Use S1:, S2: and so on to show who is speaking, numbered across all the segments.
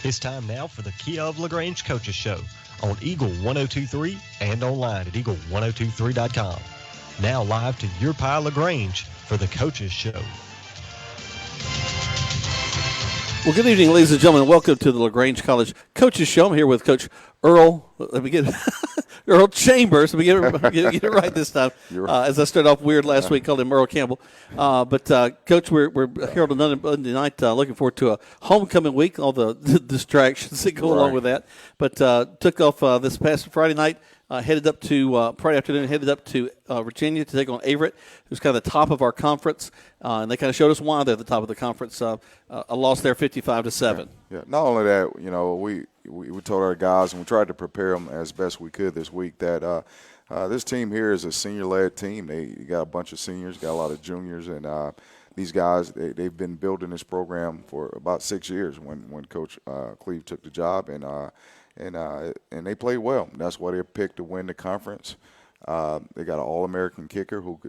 S1: It's time now for the Kia of LaGrange Coaches Show on Eagle 1023 and online at eagle1023.com. Now live to your pile LaGrange for the Coaches Show.
S2: Well, good evening, ladies and gentlemen. Welcome to the LaGrange College Coaches Show. I'm here with Coach Earl. Let me get Earl Chambers. Let me get it right this time.
S3: Right.
S2: As I started off weird last week, called him Earl Campbell. But Coach, we're here on another Monday night. Looking forward to a homecoming week. All the distractions that go along with that. But took off this past Friday night. Headed up to Friday afternoon. Headed up to Virginia to take on Averett, who's kind of the top of our conference, and they kind of showed us why they're the top of the conference. A loss there, 55-7.
S3: Yeah. Not only that, you know, we told our guys and we tried to prepare them as best we could this week that this team here is a senior-led team. They got a bunch of seniors, got a lot of juniors, and these guys they've been building this program for about 6 years when Coach Cleve took the job, and they played well. That's why they picked to win the conference. They got an All-American kicker who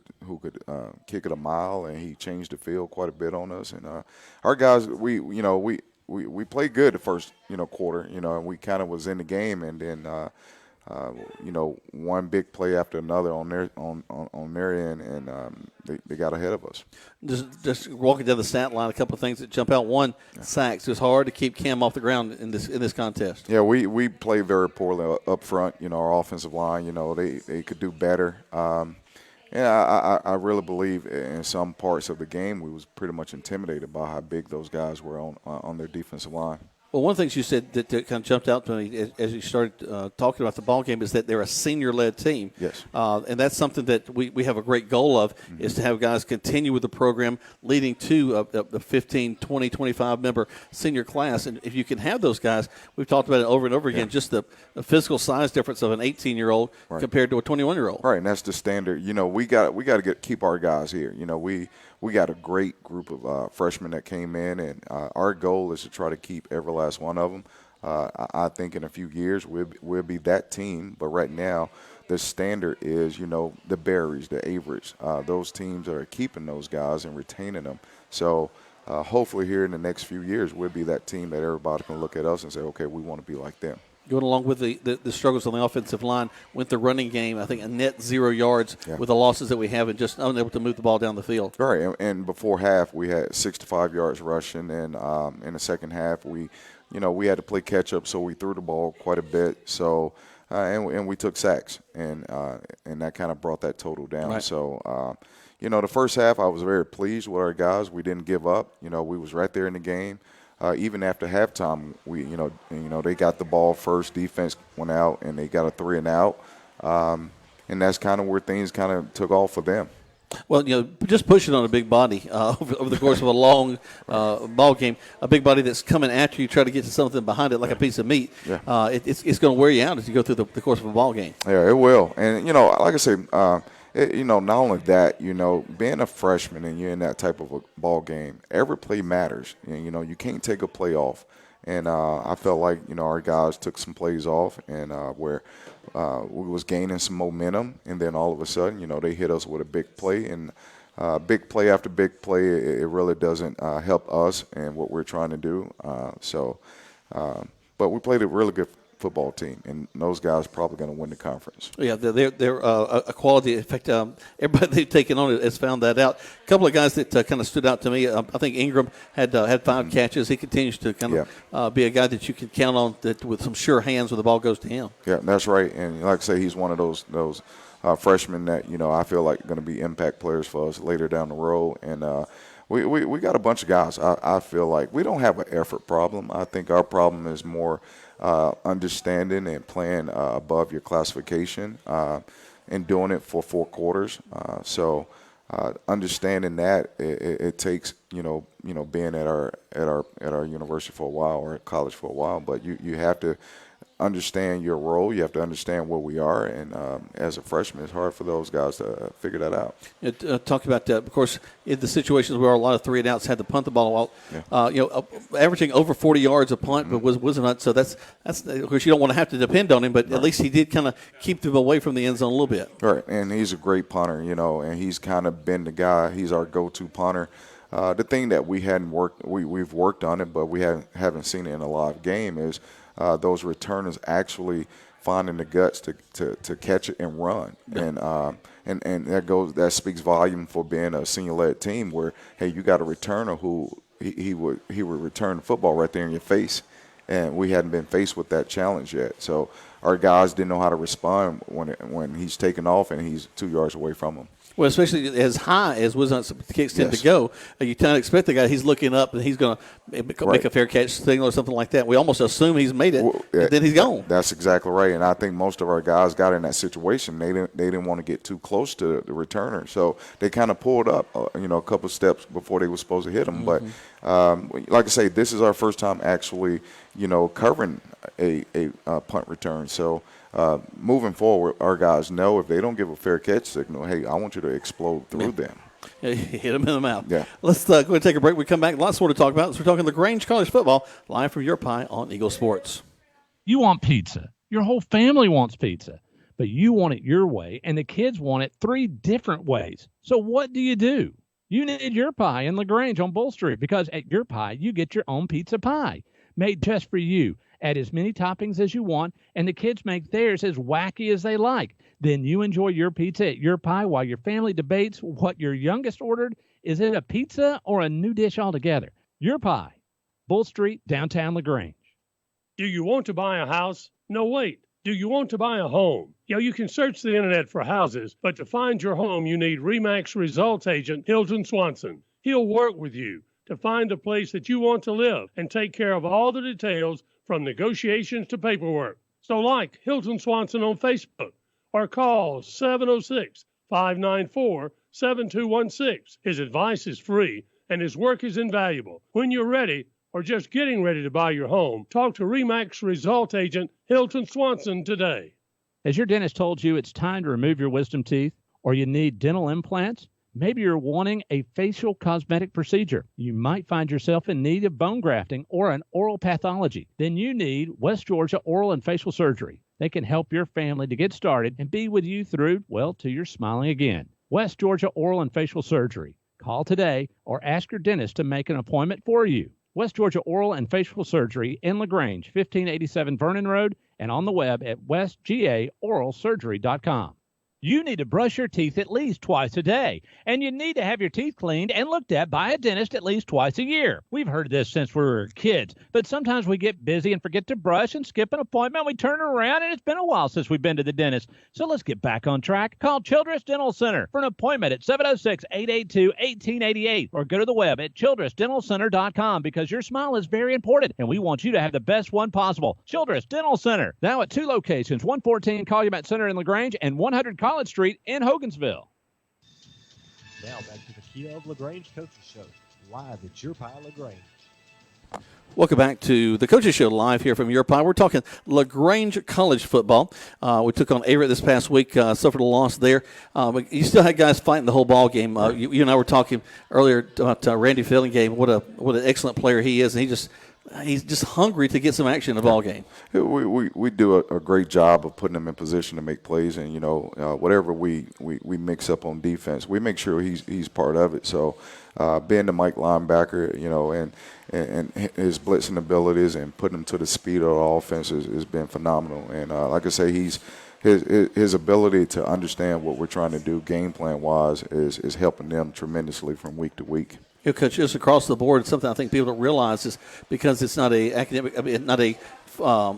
S3: could kick it a mile, and he changed the field quite a bit on us. And our guys, we played good the first quarter, and we kind of was in the game, and then one big play after another on their end, and they got ahead of us.
S2: Just walking down the stat line, a couple of things that jump out. One, sacks. It's hard to keep Cam off the ground in this contest.
S3: Yeah, we play very poorly up front. Our offensive line, they could do better. I really believe in some parts of the game we was pretty much intimidated by how big those guys were on their defensive line.
S2: Well, one of the things you said that kind of jumped out to me as you started talking about the ball game is that they're a senior-led team.
S3: Yes.
S2: And that's something that we have a great goal of, is to have guys continue with the program leading to the 15, 20, 25-member senior class. And if you can have those guys, we've talked about it over and over again, just the physical size difference of an 18-year-old compared to a 21-year-old.
S3: Right, and that's the standard. We got to keep our guys here. We got a great group of freshmen that came in, and our goal is to try to keep every last one of them. I think in a few years we'll be that team, but right now the standard is, the Berries, the Averets, those teams that are keeping those guys and retaining them. So hopefully here in the next few years we'll be that team that everybody can look at us and say, okay, we want to be like them.
S2: Going along with the struggles on the offensive line, went the running game, I think a net 0 yards with the losses that we have and just unable to move the ball down the field.
S3: Right, and before half we had 65 yards rushing, and in the second half we had to play catch up, so we threw the ball quite a bit. So and we took sacks, and that kind of brought that total down.
S2: Right.
S3: So the first half I was very pleased with our guys. We didn't give up. We was right there in the game. Even after halftime, we they got the ball first. Defense went out, and they got a 3-and-out, and that's kind of where things kind of took off for them.
S2: Well, just pushing on a big body over the course of a long ball game, a big body that's coming after you, try to get to something behind it like a piece of meat. Yeah. It's going to wear you out as you go through the course of a ball game.
S3: Yeah, it will. And like I say. Not only that, being a freshman and you're in that type of a ball game, every play matters. And, you can't take a play off. And I felt like, our guys took some plays off, and where we was gaining some momentum, and then all of a sudden, they hit us with a big play. And big play after big play, it really doesn't help us and what we're trying to do. But we played a really good football team, and those guys are probably going to win the conference.
S2: Yeah, they're a quality. In fact, everybody they've taken on it has found that out. A couple of guys that kind of stood out to me. I think Ingram had 5 catches. He continues to kind of be a guy that you can count on that with some sure hands when the ball goes to him. Yeah,
S3: that's right. And like I say, he's one of those freshmen that I feel like are going to be impact players for us later down the road. And we got a bunch of guys. I feel like we don't have an effort problem. I think our problem is more understanding and playing above your classification and doing it for 4 quarters. So understanding that it takes being at our university for a while or at college for a while, but you have to understand your role. You have to understand where we are, and as a freshman, it's hard for those guys to figure that out.
S2: Talk about that. Of course, in the situations where a lot of 3-and-outs had to punt the ball out, averaging over 40 yards a punt, but wasn't. So that's of course you don't want to have to depend on him, but at least he did kind of keep them away from the end zone a little bit.
S3: Right, and he's a great punter, and he's kind of been the guy. He's our go-to punter. The thing that we hadn't we've worked on it, but we haven't seen it in a live game is those returners actually finding the guts to catch it and run. Yeah. And that speaks volume for being a senior-led team where, hey, you got a returner who he would return the football right there in your face, and we hadn't been faced with that challenge yet. So our guys didn't know how to respond when he's taking off and he's 2 yards away from him.
S2: Well, especially as high as Wisconsin kicks tend to go, you kind of expect the guy, he's looking up and he's going to make a fair catch signal or something like that. We almost assume he's made it, and then he's gone.
S3: That's exactly right. And I think most of our guys got in that situation. They didn't want to get too close to the returner. So they kind of pulled up, a couple steps before they were supposed to hit him. Mm-hmm. But like I say, this is our first time actually, covering a punt return. So moving forward, our guys know if they don't give a fair catch signal, hey, I want you to explode through them.
S2: Yeah, hit them in the mouth.
S3: Yeah.
S2: Let's go ahead and take a break. We come back. Lots more to talk about. So we're talking LaGrange College football live from Your Pie on Eagle Sports.
S4: You want pizza. Your whole family wants pizza. But you want it your way, and the kids want it 3 different ways. So what do? You need Your Pie in LaGrange on Bull Street, because at Your Pie, you get your own pizza pie made just for you. Add as many toppings as you want, and the kids make theirs as wacky as they like. Then you enjoy your pizza at Your Pie while your family debates what your youngest ordered. Is it a pizza or a new dish altogether? Your Pie, Bull Street, downtown LaGrange.
S5: Do you want to buy a house? No, wait. Do you want to buy a home? You can search the internet for houses, but to find your home, you need RE/MAX results agent Hilton Swanson. He'll work with you to find a place that you want to live and take care of all the details from negotiations to paperwork. So like Hilton Swanson on Facebook or call 706-594-7216. His advice is free and his work is invaluable. When you're ready or just getting ready to buy your home, talk to RE/MAX result agent Hilton Swanson today.
S4: Has your dentist told you it's time to remove your wisdom teeth, or you need dental implants? Maybe you're wanting a facial cosmetic procedure. You might find yourself in need of bone grafting or an oral pathology. Then you need West Georgia Oral and Facial Surgery. They can help your family to get started and be with you through, till you're smiling again. West Georgia Oral and Facial Surgery. Call today or ask your dentist to make an appointment for you. West Georgia Oral and Facial Surgery in LaGrange, 1587 Vernon Road, and on the web at westgaoralsurgery.com. You need to brush your teeth at least twice a day, and you need to have your teeth cleaned and looked at by a dentist at least twice a year. We've heard this since we were kids, but sometimes we get busy and forget to brush and skip an appointment. We turn around, and it's been a while since we've been to the dentist. So let's get back on track. Call Childress Dental Center for an appointment at 706-882-1888 or go to the web at childressdentalcenter.com, because your smile is very important, and we want you to have the best one possible. Childress Dental Center, now at 2 locations, 114 Calumet Center in LaGrange and 100 College Street in Hogansville.
S1: Now back to the Kia of LaGrange Coaches Show, live at Your Pie LaGrange.
S2: Welcome back to the Coaches Show live here from Your Pie. We're talking LaGrange College football. We took on Averett this past week, suffered a loss there. But you still had guys fighting the whole ball game. You and I were talking earlier about Randy Fillingame, what an excellent player he is, and he's just hungry to get some action in the ball game.
S3: We do a great job of putting him in position to make plays, and whatever we mix up on defense, we make sure he's part of it. So being the Mike linebacker, and his blitzing abilities and putting him to the speed of the offense has been phenomenal. And like I say, his ability to understand what we're trying to do game plan wise is helping them tremendously from week to week.
S2: Coach, just across the board, something I think people don't realize is because it's not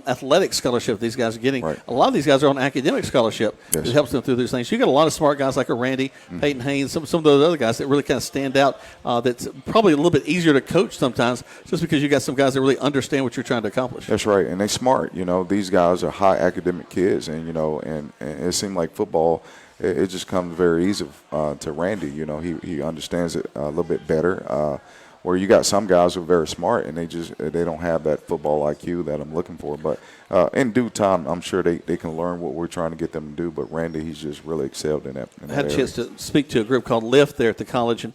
S2: athletic scholarship these guys are getting.
S3: Right.
S2: A lot of these guys are on academic scholarship.
S3: Yes.
S2: It helps them through these things. You got a lot of smart guys like a Randy, Peyton Haynes, some of those other guys that really kind of stand out. That's probably a little bit easier to coach sometimes, just because you got some guys that really understand what you're trying to accomplish.
S3: That's right, and they're smart. These guys are high academic kids, and and it seemed like football. It just comes very easy to Randy. He understands it a little bit better. Where you got some guys who are very smart and they don't have that football IQ that I'm looking for. But in due time, I'm sure they can learn what we're trying to get them to do. But Randy, he's just really excelled in that.
S2: I had a chance to speak to a group called Lift there at the college, and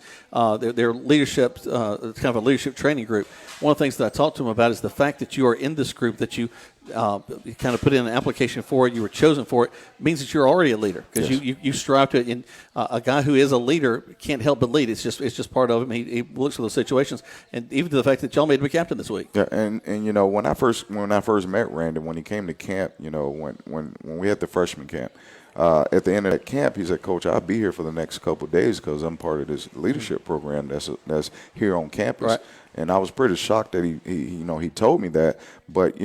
S2: their leadership, it's kind of a leadership training group. One of the things that I talked to them about is the fact that you are in this group, that you you kind of put in an application for it, you were chosen for it, means that you're already a leader because you strive to it. And a guy who is a leader can't help but lead. It's just part of him. He looks for those situations, and even to the fact that y'all made him a captain this week.
S3: Yeah, and when I first met Randy, when he came to camp, when we had the freshman camp, at the end of that camp, he said, "Coach, I'll be here for the next couple of days because I'm part of this leadership program that's here on campus." Right. And I was pretty shocked that he told me that, but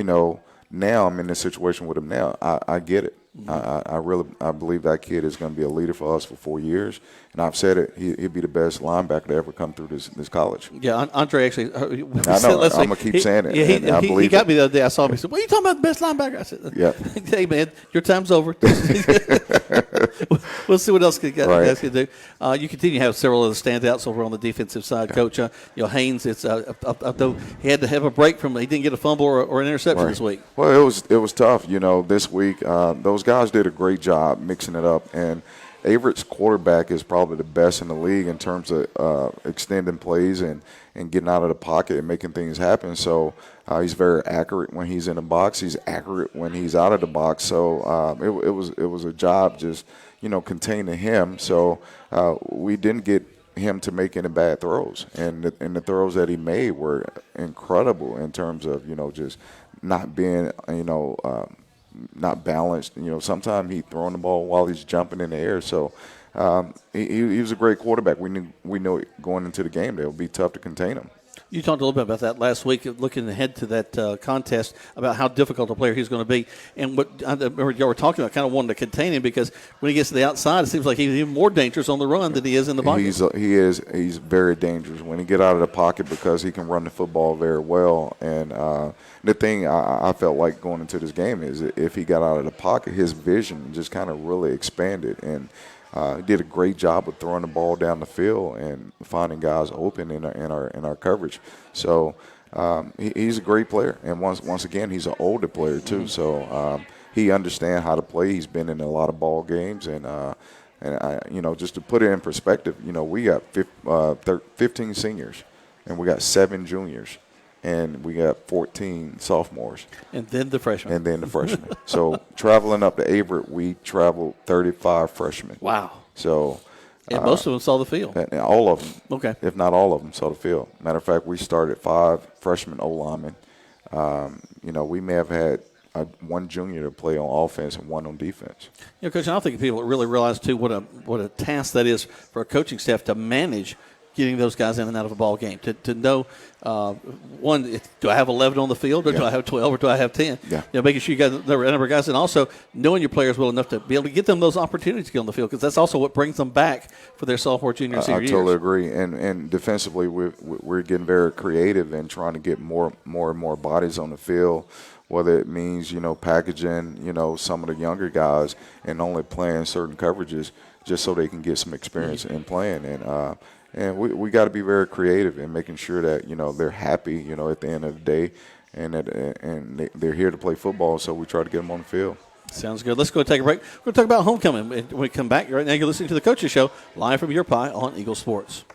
S3: now I'm in this situation with him now. I get it. I believe that kid is going to be a leader for us for 4 years, and I've said it. He'd be the best linebacker to ever come through this college.
S2: Yeah, Andre actually.
S3: I know. I'm gonna keep saying it.
S2: He got me the other day. I saw him. He said, "What are you talking about? The best linebacker?" I said, "Yeah." Hey man, your time's over. We'll see what else guys can do. You continue to have several of the standouts over on the defensive side, Coach. Haynes, it's though he had to have a break he didn't get a fumble or an interception this week.
S3: Well, it was tough. This week those guys did a great job mixing it up, and Averett's quarterback is probably the best in the league in terms of extending plays and getting out of the pocket and making things happen. So he's very accurate when he's in the box. He's accurate when he's out of the box. So it was a job just containing him. So we didn't get him to make any bad throws, and the throws that he made were incredible in terms of just not being not balanced. Sometimes he's throwing the ball while he's jumping in the air. So he was a great quarterback. We knew going into the game that it would be tough to contain him.
S2: You talked a little bit about that last week, looking ahead to that contest, about how difficult a player he's going to be. And what I remember y'all were talking about, kind of wanting to contain him because when he gets to the outside, it seems like he's even more dangerous on the run than he is in the pocket.
S3: He's very dangerous when he get out of the pocket because he can run the football very well. And the thing I felt like going into this game is if he got out of the pocket, his vision just kind of really expanded. And he did a great job of throwing the ball down the field and finding guys open in our coverage. So he's a great player, and once again, he's an older player too. So he understands how to play. He's been in a lot of ball games, and just to put it in perspective, we got 15 seniors, and we got 7 juniors. And we got 14 sophomores.
S2: And then the freshmen.
S3: So traveling up to Averett, we traveled 35 freshmen.
S2: Wow.
S3: So.
S2: And most of them saw the field.
S3: All of them.
S2: Okay.
S3: If not all of them saw the field. Matter of fact, we started 5 freshman O-linemen. We may have had one junior to play on offense and one on defense.
S2: Coach, I don't think people really realize, too, what a task that is for a coaching staff to manage getting those guys in and out of a ball game, to know, one, do I have 11 on the field, or do I have 12, or do I have 10?
S3: Yeah.
S2: Making sure you got the number of guys, and also knowing your players well enough to be able to get them those opportunities to get on the field, because that's also what brings them back for their sophomore, junior, and senior years.
S3: I totally agree. And defensively, we're getting very creative and trying to get more and more bodies on the field, whether it means, packaging, some of the younger guys and only playing certain coverages just so they can get some experience in playing. And we got to be very creative in making sure that they're happy at the end of the day, and they're here to play football. So we try to get them on the field.
S2: Sounds good. Let's go take a break. We're going to talk about homecoming when we come back. Right now, you're listening to the Coaches Show live from Your Pie on Eagle Sports.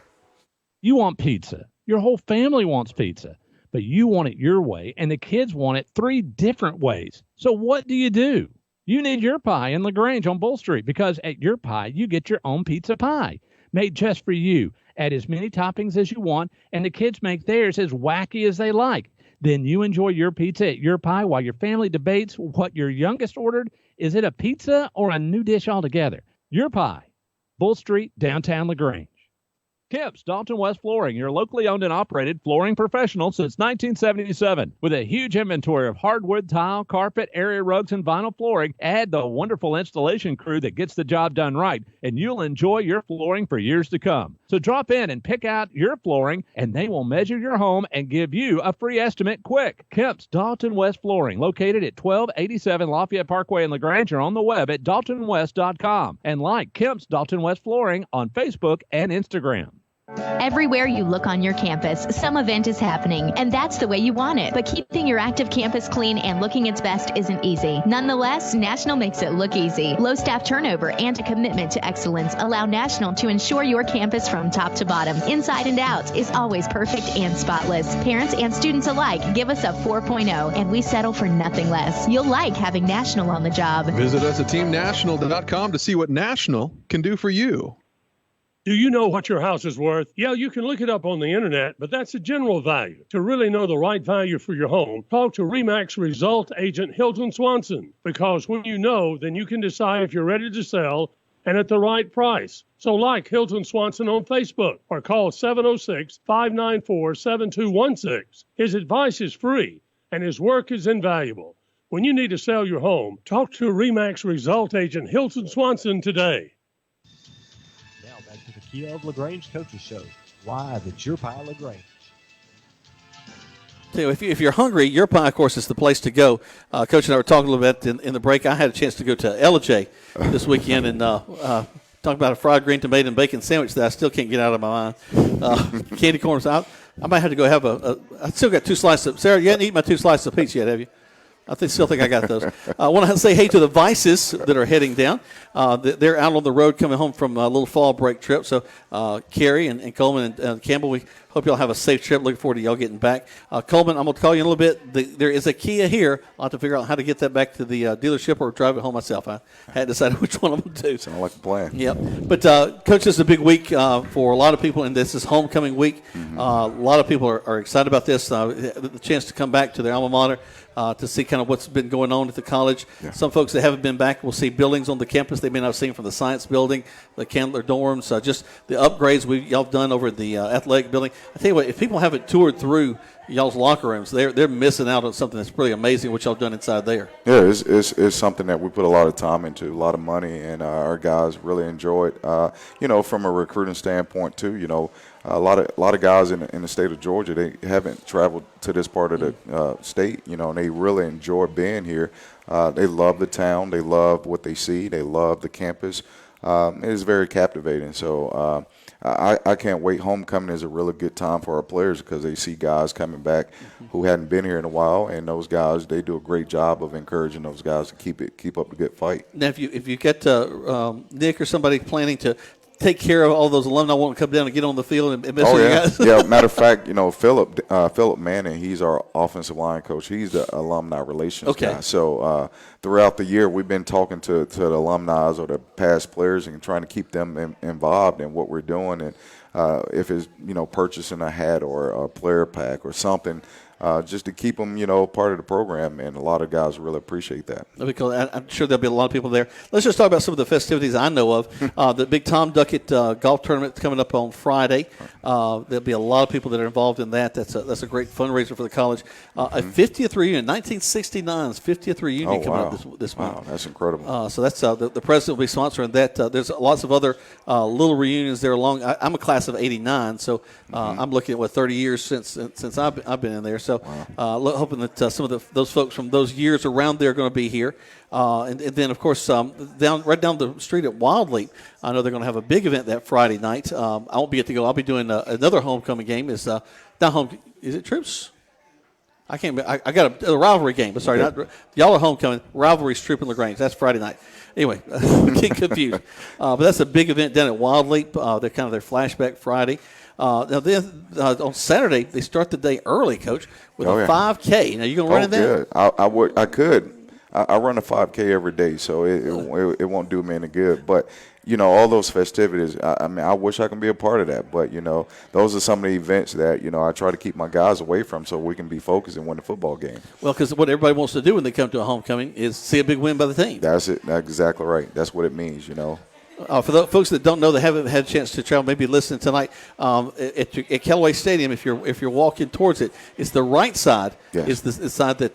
S4: You want pizza. Your whole family wants pizza, but you want it your way, and the kids want it 3 different ways. So what do? You need Your Pie in LaGrange on Bull Street, because at Your Pie, you get your own pizza pie made just for you. Add as many toppings as you want, and the kids make theirs as wacky as they like. Then you enjoy your pizza at Your Pie while your family debates what your youngest ordered. Is it a pizza or a new dish altogether? Your Pie, Bull Street, downtown LaGrange. Kemp's Dalton West Flooring, your locally owned and operated flooring professional since 1977. With a huge inventory of hardwood, tile, carpet, area rugs, and vinyl flooring, add the wonderful installation crew that gets the job done right, and you'll enjoy your flooring for years to come. So drop in and pick out your flooring, and they will measure your home and give you a free estimate quick. Kemp's Dalton West Flooring, located at 1287 Lafayette Parkway in LaGrange, or on the web at daltonwest.com. And like Kemp's Dalton West Flooring on Facebook and Instagram.
S6: Everywhere you look on your campus, some event is happening, and that's the way you want it. But keeping your active campus clean and looking its best isn't easy. Nonetheless, National makes it look easy. Low staff turnover and a commitment to excellence allow National to ensure your campus from top to bottom, inside and out, is always perfect and spotless. Parents and students alike give us a 4.0, and we settle for nothing less. You'll like having National on the job.
S7: Visit us at teamnational.com to see what National can do for you.
S5: Do you know what your house is worth? Yeah, you can look it up on the internet, but that's a general value. To really know the right value for your home, talk to RE/MAX Result Agent Hilton Swanson, because when you know, then you can decide if you're ready to sell and at the right price. So like Hilton Swanson on Facebook or call 706-594-7216. His advice is free and his work is invaluable. When you need to sell your home, talk to RE/MAX Result Agent Hilton Swanson today.
S1: Now back to the Kia of LaGrange Coaches Show, live at Your Pie LaGrange.
S2: So if you're hungry, Your Pie, of course, is the place to go. Coach and I were talking a little bit in the break. I had a chance to go to LaJ this weekend and talk about a fried green tomato and bacon sandwich that I still can't get out of my mind. Candy corns out. I might have to go have I still got 2 slices. Sarah, you haven't eaten my 2 slices of pizza yet, have you? Still think I got those. I want to say hey to the Vices that are heading down. They're out on the road coming home from a little fall break trip. So Carrie and Coleman and Campbell, we hope y'all have a safe trip. Looking forward to y'all getting back. Coleman, I'm going to call you in a little bit. There is a Kia here. I'll have to figure out how to get that back to the dealership or drive it home myself. I hadn't decided which one I'm going to do.
S3: Sounds like a plan.
S2: Yep. But, Coach, this is a big week for a lot of people, and this is homecoming week. Mm-hmm. A lot of people are excited about this, the chance to come back to their alma mater. To see kind of what's been going on at the college. Yeah. Some folks that haven't been back will see buildings on the campus they may not have seen, from the science building, the Candler dorms, just the upgrades y'all have done over the athletic building. I tell you what, if people haven't toured through y'all's locker rooms, they're missing out on something that's pretty amazing what y'all have done inside there.
S3: Yeah, it's something that we put a lot of time into, a lot of money, and our guys really enjoy it. From a recruiting standpoint too, a lot of guys in the state of Georgia, they haven't traveled to this part of the state, and they really enjoy being here. They love the town. They love what they see. They love the campus. It is very captivating. So I can't wait. Homecoming is a really good time for our players because they see guys coming back who hadn't been here in a while, and those guys, they do a great job of encouraging those guys to keep up the good fight.
S2: Now, if you get Nick or somebody planning to take care of all those alumni want to come down and get on the field and miss you guys.
S3: Yeah, matter of fact, Philip Manning, he's our offensive line coach. He's the alumni relations guy. So throughout the year, we've been talking to the alumni or the past players and trying to keep them involved in what we're doing. And if it's, purchasing a hat or a player pack or something, just to keep them, part of the program, and a lot of guys really appreciate that.
S2: Because I'm sure there'll be a lot of people there. Let's just talk about some of the festivities I know of. The big Tom Duckett golf tournament coming up on Friday. There'll be a lot of people that are involved in that. That's a great fundraiser for the college. A 50th reunion, 1969's 50th reunion coming up this month.
S3: Wow, that's incredible.
S2: So that's the president will be sponsoring that. There's lots of other little reunions there along. I'm a class of '89, so I'm looking at 30 years since I've been in there. So hoping that some of those folks from those years around there are going to be here. And then, of course, right down the street at Wildleap, I know they're going to have a big event that Friday night. I won't be able to go. I'll be doing another homecoming game. Is it Troops? I can't. I got a rivalry game. But sorry, y'all are homecoming. Rivalry's Troop and LaGrange. That's Friday night. Anyway, get confused. But that's a big event down at Wildleap. They're kind of their flashback Friday. Now then, on Saturday they start the day early, Coach, with a 5K. Now you gonna run in that?
S3: Good. I could. I run a 5K every day, so it won't do me any good. But all those festivities. I wish I can be a part of that. But those are some of the events that I try to keep my guys away from, so we can be focused and win the football game.
S2: Well, because what everybody wants to do when they come to a homecoming is see a big win by the team.
S3: That's it. That's exactly right. That's what it means.
S2: For the folks that don't know, that haven't had a chance to travel, maybe listen tonight at Callaway Stadium. If you're walking towards it, it's the right side.
S3: Yes.
S2: Is the side that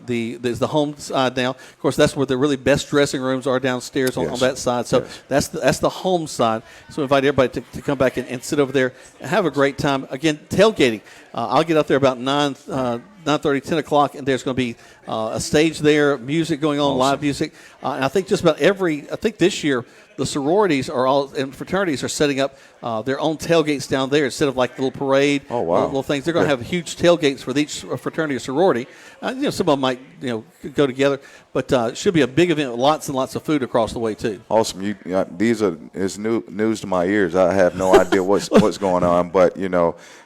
S2: there's the home side now. Of course, that's where the really best dressing rooms are downstairs on that side. So that's the home side. So I invite everybody to come back and sit over there and have a great time. Again, tailgating. I'll get out there about 9. 9:30, 10 o'clock, and there's going to be a stage there, music going on, live music. And I think just about I think this year the sororities and fraternities are setting up their own tailgates down there instead of like the little parade.
S3: Oh, wow.
S2: Little things. They're going to have huge tailgates for each fraternity or sorority. Some of them might go together, but it should be a big event with lots and lots of food across the way too.
S3: Awesome. It's news to my ears. I have no idea what's going on, but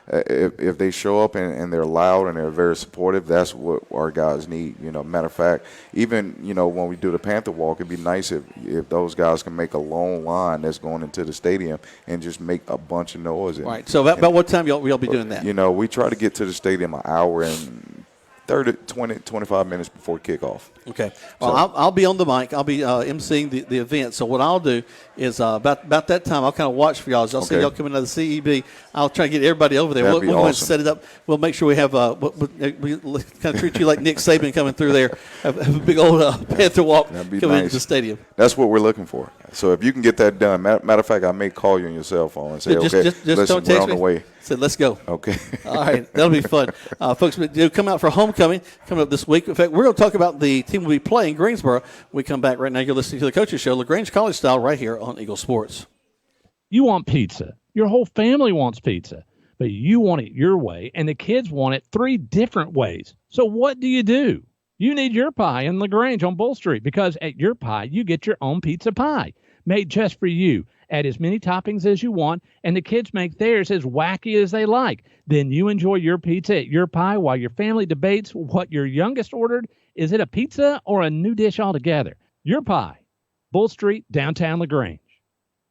S3: if they show up and they're loud and they're very supportive, that's what our guys need. Matter of fact, even when we do the Panther Walk, it'd be nice if those guys can make a long line that's going into the stadium and just make a bunch of noise.
S2: Right. So about what time y'all be doing that?
S3: We try to get to the stadium an hour and 25 minutes before kickoff.
S2: Okay. Well, I'll be on the mic. I'll be emceeing the event. So what I'll do is about that time, I'll kind of watch for y'all. As I'll see y'all coming out of the CEB. I'll try to get everybody over there. We'll go ahead and set it up. We'll make sure we have we kind of treat you like Nick Saban coming through there. Have a big old Panther Walk coming into the stadium.
S3: That's what we're looking for. So if you can get that done, matter of fact, I may call you on your cell phone and say,
S2: just
S3: listen, we're on the way.
S2: Said, let's go.
S3: Okay.
S2: All right. That'll be fun. Folks, come out for homecoming coming up this week. In fact, we're going to talk about the team we'll be playing, Greensboro. We come back right now. You're listening to the Coaches Show, LaGrange College Style, right here on Eagle Sports.
S4: You want pizza. Your whole family wants pizza, but you want it your way, and the kids want it 3 different ways. So what do? You need Your Pie in LaGrange on Bull Street, because at Your Pie, you get your own pizza pie made just for you. Add as many toppings as you want, and the kids make theirs as wacky as they like. Then you enjoy your pizza at Your Pie while your family debates what your youngest ordered. Is it a pizza or a new dish altogether? Your Pie, Bull Street, downtown LaGrange.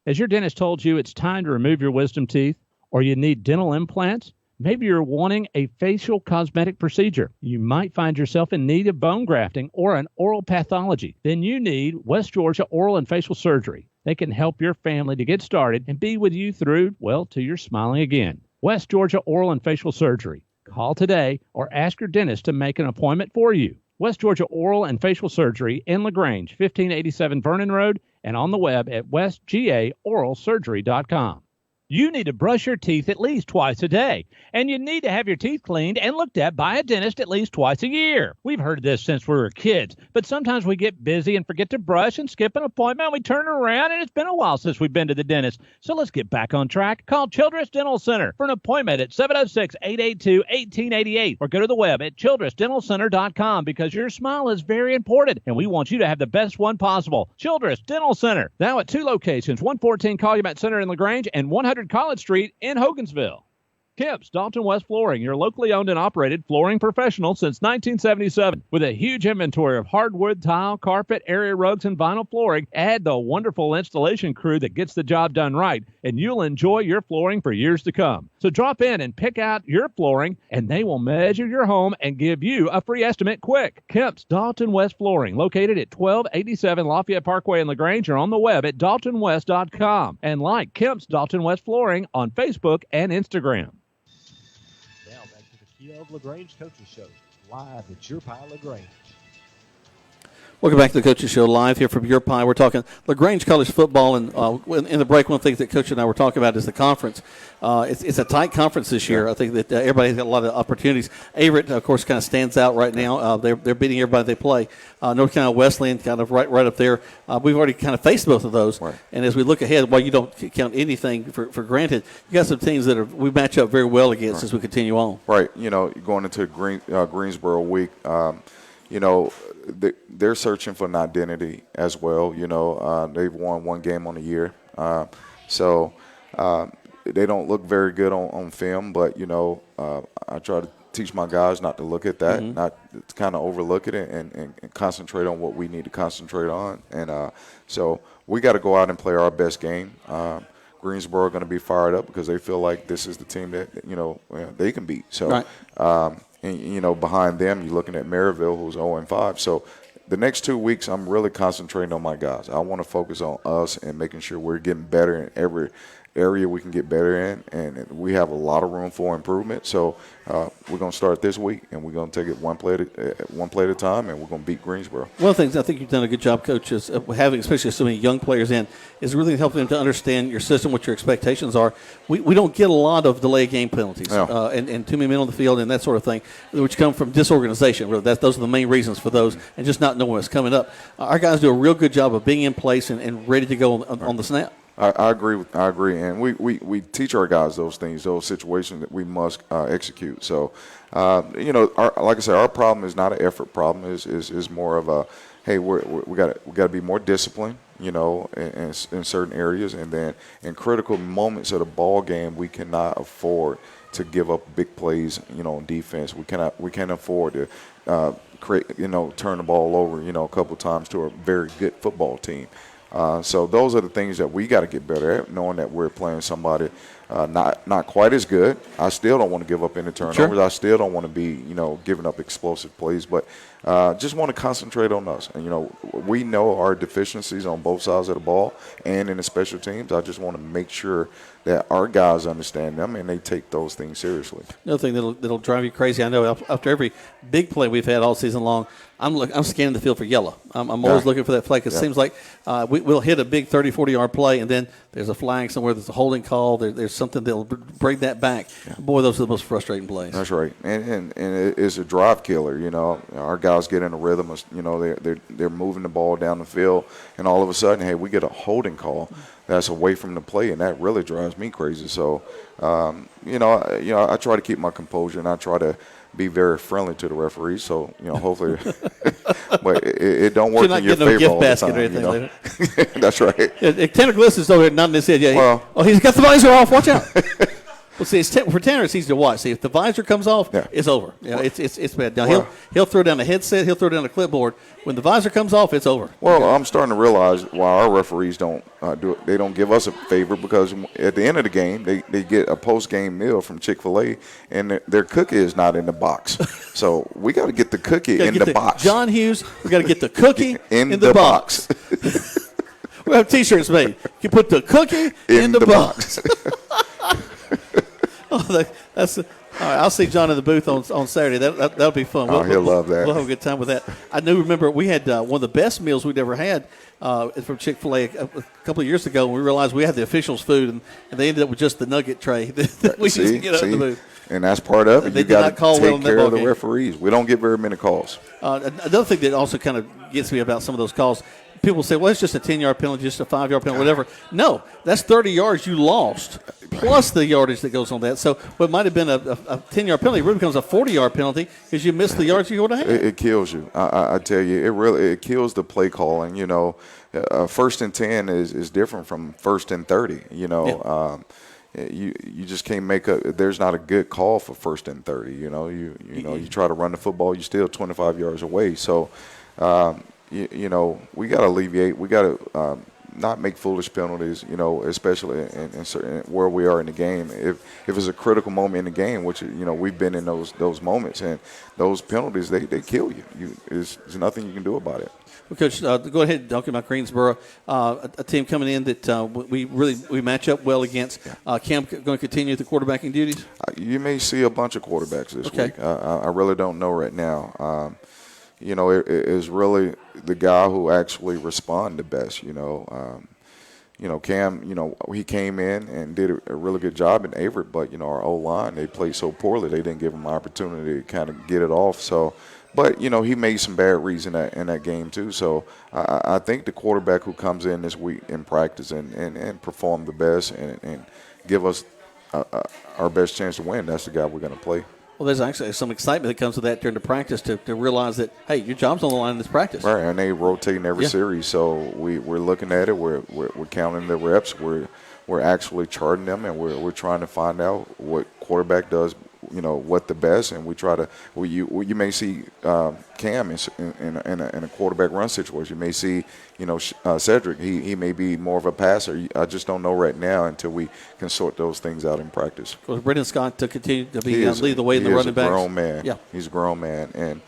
S4: Has your dentist told you it's time to remove your wisdom teeth, or you need dental implants? Maybe you're wanting a facial cosmetic procedure. You might find yourself in need of bone grafting or an oral pathology. Then you need West Georgia Oral and Facial Surgery. They can help your family to get started and be with you through, till you're smiling again. West Georgia Oral and Facial Surgery. Call today or ask your dentist to make an appointment for you. West Georgia Oral and Facial Surgery in LaGrange, 1587 Vernon Road, and on the web at westgaoralsurgery.com. You need to brush your teeth at least twice a day, and you need to have your teeth cleaned and looked at by a dentist at least twice a year. We've heard this since we were kids, but sometimes we get busy and forget to brush and skip an appointment, and we turn around, and it's been a while since we've been to the dentist. So let's get back on track. Call Childress Dental Center for an appointment at 706-882-1888, or go to the web at childressdentalcenter.com, because your smile is very important, and we want you to have the best one possible. Childress Dental Center, now at 2 locations, 114 Calumet Center in LaGrange and 100 College Street in Hogansville. Kemp's Dalton West Flooring, your locally owned and operated flooring professional since 1977. With a huge inventory of hardwood, tile, carpet, area rugs, and vinyl flooring, add the wonderful installation crew that gets the job done right, and you'll enjoy your flooring for years to come. So drop in and pick out your flooring, and they will measure your home and give you a free estimate quick. Kemp's Dalton West Flooring, located at 1287 Lafayette Parkway in LaGrange, or on the web at daltonwest.com. And like Kemp's Dalton West Flooring on Facebook and Instagram.
S1: Of LaGrange Coaches Show, live at Your Pie LaGrange.
S2: Welcome back to the Coaches Show, live here from Your Pie. We're talking LaGrange College football, and in the break, one thing that Coach and I were talking about is the conference. It's a tight conference this year. I think that everybody's got a lot of opportunities. Averett, of course, kind of stands out right now. They're beating everybody they play. North Carolina Wesleyan kind of right up there. We've already kind of faced both of those. Right. And as we look ahead, while you don't count anything for granted, you got some teams that we match up very well against as we continue on.
S3: Right. Going into Greensboro week, they're searching for an identity as well. They've won one game on the year. So they don't look very good on film, but, I try to teach my guys not to look at that, not to kind of overlook it and concentrate on what we need to concentrate on. And so we got to go out and play our best game. Greensboro are going to be fired up because they feel like this is the team that, they can beat. So, right. And, behind them, you're looking at Maryville, who's 0-5. So the next 2 weeks, I'm really concentrating on my guys. I want to focus on us and making sure we're getting better in area we can get better in, and we have a lot of room for improvement. So we're going to start this week, and we're going to take it one play at a time, and we're going to beat Greensboro.
S2: One of the things I think you've done a good job, Coach, is having especially so many young players in, is really helping them to understand your system, what your expectations are. We don't get a lot of delay game penalties and too many men on the field and that sort of thing, which come from disorganization. Really, those are the main reasons for those, and just not knowing what's coming up. Our guys do a real good job of being in place and ready to go on the snap.
S3: I agree. I agree, and we teach our guys those things, those situations that we must execute. So, like I said, our problem is not an effort problem. Is more of a, hey, we got to be more disciplined, in certain areas, and then in critical moments of the ball game, we cannot afford to give up big plays, on defense. We can't afford to turn the ball over, a couple times to a very good football team. So those are the things that we got to get better at, knowing that we're playing somebody not quite as good. I still don't want to give up any turnovers. Sure. I still don't want to be, giving up explosive plays, but just want to concentrate on us. And, we know our deficiencies on both sides of the ball and in the special teams. I just want to make sure that our guys understand them and they take those things seriously.
S2: Another thing that'll drive you crazy, I know after every big play we've had all season long, I'm scanning the field for yellow. I'm always looking for that play because it seems like we'll hit a big 30, 40-yard play, and then there's a flag somewhere, there's a holding call, there's something that'll bring that back. Yeah. Boy, those are the most frustrating plays.
S3: That's right. And it's a drive killer, Our guys get in a rhythm of, they're moving the ball down the field, and all of a sudden, hey, we get a holding call that's away from the play, and that really drives me crazy. So, I try to keep my composure, and I try to be very friendly to the referees. So, hopefully, but it don't work in your favor all the time. Or anything later. That's right.
S2: Tanner Gliss is over here nodding his head. Yeah, he's got the visor off. Watch out. Well, see, for Tanner, it's easy to watch. See, if the visor comes off, it's over. It's bad. Now he'll throw down the headset, he'll throw down the clipboard. When the visor comes off, it's over.
S3: Well, I'm starting to realize why our referees don't do it. They don't give us a favor because at the end of the game, they get a post-game meal from Chick-fil-A, and their cookie is not in the box. So we got to get the cookie in the box.
S2: John Hughes, we got to get the cookie in the box. We have T-shirts made. You put the cookie in the box. That's all right. I'll see John in the booth on Saturday. That'll be fun.
S3: He'll love that.
S2: We'll have a good time with that. I do remember we had one of the best meals we'd ever had from Chick-fil-A a couple of years ago. And we realized we had the officials' food, and they ended up with just the nugget tray that we used to get out of the booth.
S3: And that's part of it. You got to take care of the referees. We don't get very many calls.
S2: Another thing that also kind of gets me about some of those calls, people say, well, it's just a 10-yard penalty, just a 5-yard penalty, whatever. No, that's 30 yards you lost, plus the yardage that goes on that. So what might have been a 10-yard penalty really becomes a 40-yard penalty because you missed the yards you would have had.
S3: It kills you. I tell you, it kills the play calling. First and 10 is different from first and 30. You just can't make there's not a good call for first and 30. You try to run the football, you're still 25 yards away. So, we got to alleviate. We got to not make foolish penalties, especially in certain where we are in the game. If it's a critical moment in the game, which, we've been in those moments, and those penalties, they kill you. There's nothing you can do about it.
S2: Well, Coach, go ahead and talk about Greensboro, a team coming in that we match up well against. Cam going to continue the quarterbacking duties?
S3: You may see a bunch of quarterbacks this week. I really don't know right now. It is really the guy who actually responded the best. Cam, he came in and did a really good job in Averett, but, our O-line, they played so poorly, they didn't give him an opportunity to kind of get it off. So, but, he made some bad reads in that game too. So I think the quarterback who comes in this week in practice and perform the best and give us our best chance to win, that's the guy we're going to play.
S2: Well, there's actually some excitement that comes with that during the practice to realize that, hey, your job's on the line in this practice.
S3: Right, and they rotating every series, so we're looking at it. We're counting the reps. We're actually charting them, and we're trying to find out what quarterback does, what the best, and we try to. You may see Cam in a quarterback run situation. You may see Cedric. He may be more of a passer. I just don't know right now until we can sort those things out in practice.
S2: Well, Brendan Scott to continue to lead the way in the running backs.
S3: He's a grown man. Yeah, he's a grown man, and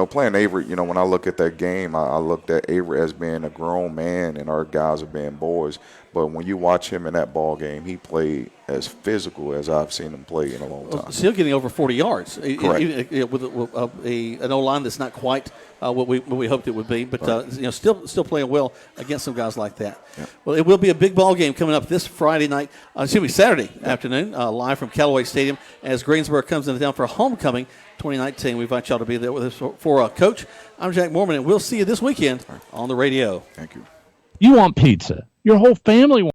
S3: playing Avery, when I look at that game, I looked at Avery as being a grown man and our guys are being boys. But when you watch him in that ball game, he played as physical as I've seen him play in a long time.
S2: Still getting over 40 yards.
S3: Correct.
S2: With an O-line that's not quite what we hoped it would be, but
S3: right.
S2: still playing well against some guys like that.
S3: Yeah.
S2: Well, it will be a big ball game coming up this Saturday afternoon, live from Callaway Stadium as Greensboro comes into town for homecoming 2019. We invite y'all to be there with us for Coach. I'm Jack Mormon, and we'll see you this weekend on the radio.
S3: Thank you.
S4: You want pizza. Your whole family wants